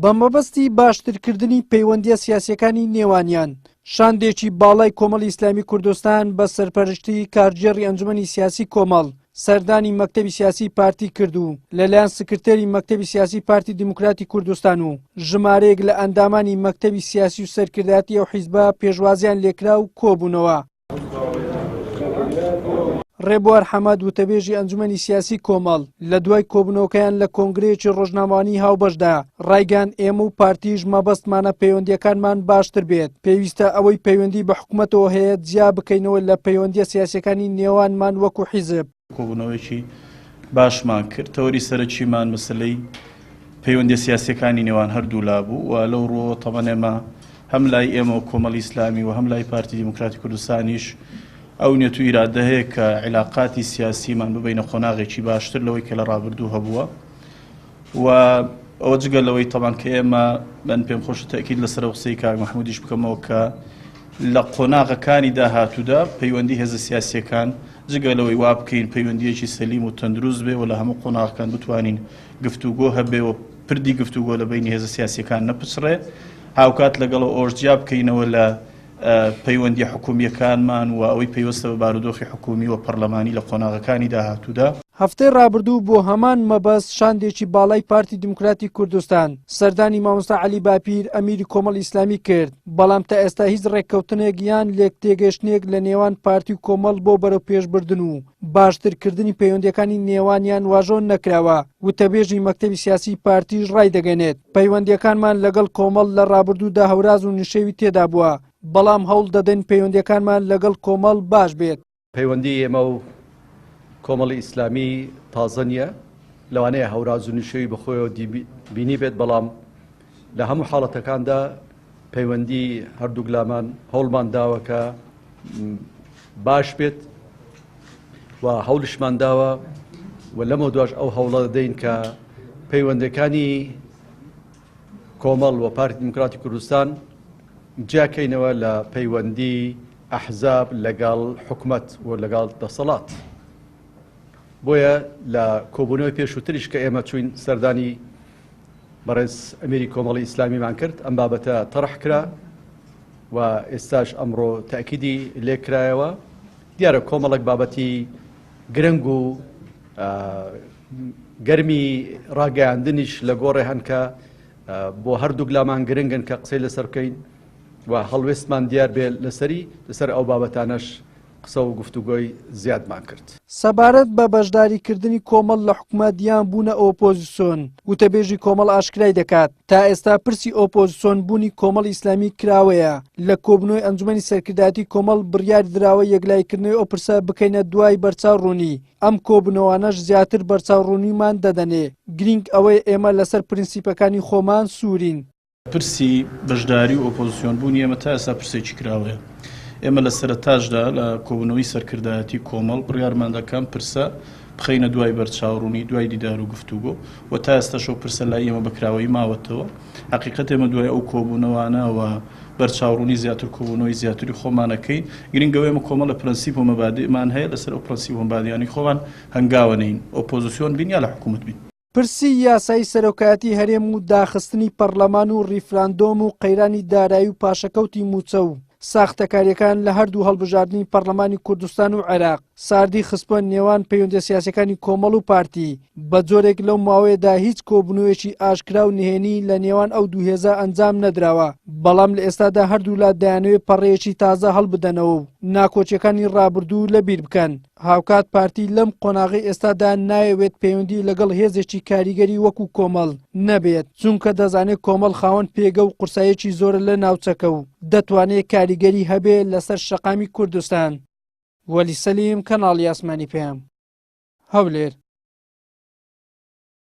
بە مەبەستی باشترکردنی پەیوەندیە سیاسیەکانی نێوانیان شاندێکی باڵای کۆمەڵی ئیسلامی کوردستان بە سەرپەرشتی کارژێڕی ئەنجومەنی سیاسی کۆمەڵ سەردانی مەکتەبی سیاسی پارتی کردو لەلایەن سکرتێری مەکتەبی سیاسی پارتی دیموکراتی کوردستان و ژمارەیەک لە ئەندامانی مەکتەبی سیاسی و سەرکردایەتی ئەو حیزبە پێشوازیان لێکرا و کۆبوونەوە. ڕێبوار حەمەد وتەبێژی ئەنجومەنی سیاسی کۆمەڵ لە دوای کۆبوونەوەکەیان لە کۆنگرەیەکی ڕۆژنامەوانی هاوبەشدا ڕایگەان ئێمە و پارتیش مەبەستمانە پەیوەندیەکانمان باشتر بێت، پێویستە ئەوەی پەیوەندی بە حکوومەتەوە هەیە جیا بکەینەوە لە پەیوەندیە سیاسیەکانی نێوانمان وەکو حیزب. کۆبوونەوەیەکی باشمان کرد تەوەری سەرەکیمان مەسلەی پەیوەندی سیاسیەکانی نێوان هەردوو لابوو و لەو ڕۆ تەمەنێمە هەم لای ئێمە و کۆمەڵی ئیسلامی و هەم لای پارتی دیموکراتی کوردستانیش ئەو نێت و ئیرادە هەیە کە عیلاقاتی سیاسیمان ببینە خۆناغێکی باشتر لەوەی کە لە ڕابردوو هەبووە و ئەوە جگەلەوەی تەمان کە ئێمە من پێم خۆشە تەکید لەسەر قسەی کاک مەحموودیش بکەمەوە کە لە قۆناغەکانی داهاتوودا پەیوەندی هێزە سیاسیەکان جگەلەوەی وا بکەین پەیوەندیەکی سەلیم و تەندروست بێ و لە هەموو قۆناغەکان بتوانین گفتوگۆ هەبێ و پردی گفتوگۆ لە بینی هێزە سیاسیەکان نەپچڕێ هاوکات لەگەڵ ئۆژجیا بکەینەوە لە پەیوەندی حکوومیەکانمان و ئەوەی پێوەستە بە بارودۆخی حکومی و پەرلەمانی لە قۆناغەکانی داهاتوودا. هەفتەی ڕابردوو بۆ هەمان مەبەست شاندێکی باڵای پارتی دیموکراتی کوردستان سەردانی مامۆستا عەلی باپیر ئەمیری کۆمەڵی ئیسلامی کرد، بەڵام تا ئێستا هیچ ڕێککەوتنێک یان لێک تێگەشتنێک لە نێوان پارتی و کۆمەڵ بۆ بەرەو پێشبردن و باشترکردنی پەیوەندیەکانی نێوانیان واژۆن نەکراوە. وتەبێژی مەکتەبی سیاسی پارتیش ڕای دەگەنێت پەیوەندیەکانمان لەگەڵ کۆمەڵ لە ڕابردوودا هەوراز و نشێوی تێدا بووە، بەڵام هەوڵ دەدەین پەیوەندیەکانمان لەگەڵ کۆمەڵ باش بێت. پەیوەندی ئێمە و کۆمەڵی ئیسلامی تازە نییە، لەوانەیە هەوراز و نشێوی بەخۆیەوە بینی بێت، بەڵام لە هەموو حاڵەتەکاندا پەیوەندی هەردوو گلامان هەوڵمان داوە کە باش بێت و هەوڵشمان داوە و لەمە دوای ئەو هەوڵە دەدەین کە پەیوەندەکانی کۆمەڵ و پارتی دیموکراتی کوردستان جیاکەینەوە لە پەیوەندی ئەحزاب لەگەڵ حکوومەت و لەگەڵ دەسەڵات. بۆیە لە کۆبوونەوەی پێشووتریش کە ئێمە چوین سەردانی بەڕێز ئەمیری کۆمەڵی ئیسلامیمان کرد، ئەم بابەتە تەڕح کرا و ئێستاش ئەمڕۆ تاکیدی لێکرایەوە. دیارە کۆمەڵێک بابەتی گرنگ و گەرمی ڕاگەیاندنیش لە گۆڕێ هەن کە بۆ هەردوو گلامان گرنگن کە قسەی لەسەر بکەین و هەڵوێستمان دیار بێ لەسەر ئەو بابەتانەش قسە و گفتوگۆی زیادمان کرد. سەبارەت بە بەشداریکردنی کۆمەڵ لە حکوومەت یان بوونە ئۆپۆزیسیۆن وتەبێژی کۆمەڵ ئاشکرای دەکات تا ئێستا پرسی ئۆپۆزیسیۆن بوونی کۆمەڵ ئیسلامی کراوەیە لە کۆبنەوەی ئەنجومەنی سەرکردایەتی کۆمەڵ بڕیار درراوە یەکلایکردنەوەی ئەو پرسە بکەینە دوای بەرچاوڕوونی. ئەم کۆبنەوانەش زیاتر بەرچاوڕوونیمان دەدەنێ. گرنگ ئەوەی ئێمە لەسەر پرینسیپەکانی خۆمان سوورین. پرسی بەشداری و ئۆپۆزیسیۆن بوونی ئێمە تا ئێستا پرسێکی کراوەیە. ئێمە لە سەرەتاشدا لە کۆبوونەوەی سەرکردایەتی کۆمەڵ بڕیارمان دەکەم پرسە بخەینە دوای بەرچاوڕوونی دوای دیدار و گفتوگۆ و تا ئێستاشەو پرسە لای ئێمە بەکراوەی ماوەتەوە. حقیقەت ئێمە دوای ئەو کۆبوونەوانەوە بەرچاوڕوونی زیاتر کۆبوونەوەی زیاتری خۆمانەکەین. گرنگەوە ئێمە کۆمەڵ لە پرەنسیپ و مەبادئمان هەیە لەسەر ئەو پرەنسیپ و مەبادیانی خۆمان هەنگاوە نین ئۆپۆزیسیۆن بین یا لە حکوومەت بین. پرسی یاسایی سەرۆکایەتی هەرێم و داخستنی پەرلەمان و ریفراندۆم و قەیرانی دارایی و پاشەکەوتی موچە و ساختەکاریەکان لە هەردوو هەڵبژاردننی پەرلەمانی کوردستان و عێراق ساردی خستبە نێوان پەیوەندە سیاسەکانی کۆمەڵ و پارتی. بە جۆرێک لەو ماوەیەدا هیچ کۆبنەوەیەکی ئاشکرا و نهێنی لە نێوان ئەو دوو هێزە ئەنجام نەدراوە، بەڵام لە ئێستادا هەردوو لا دەیانەوێت پەڕەیەکی تازە هەڵبدەنەوە و ناکۆچیەکانی ڕابردوو لەبیر بکەن. هاوکات پارتی لەم قۆناغی ئێستادا نایەوێت پەیوەندی لەگەڵ هێزێکی کاریگەری وەکو کۆمەڵ نەبێت، چونکە دەزانێت کۆمەڵ خاوەن پێگە و قورسایەکی زۆر لە ناوچەکە و دەتوانێت کاریگەری هەبێت لەسەر شەقامی کوردستان. وەلی سەلیم، کەناڵی ئاسمانی پێم، هەولێر.